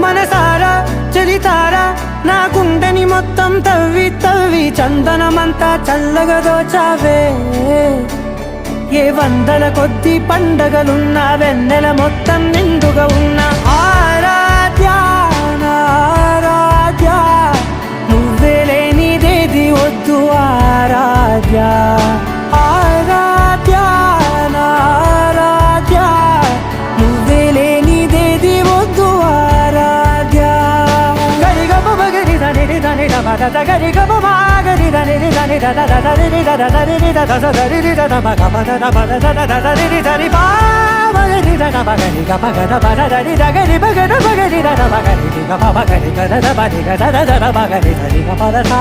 మనసారా చలితారా నా గుండెని మొత్తం తవ్వి తవ్వి చందనమంతా చల్లగా దోచావే ఏ వందల కొద్ది పండగలున్నా వెన్నెల మొత్తం నిండుగా ఉన్న ఆరాధ్య నా ఆరాధ్య నువ్వే లేనిదేది వద్దు ఆరాధ్య ఆరాధ్య నా ఆరాధ్య నువ్వే లేనిదేది వద్దు ఆరాధ్య గరిగమ బగరి దని దని మద గరి గమ మాగరి దని దని దద దరి దద దరి దద దరి దద మగ మద మద దద దరి దరి బా మగరి దద మగరి గమ గద మద దరి దగరి మగద మగరి దద మగరి గమ మగరి గద దద మగరి గద దద మగరి దరి గమ దద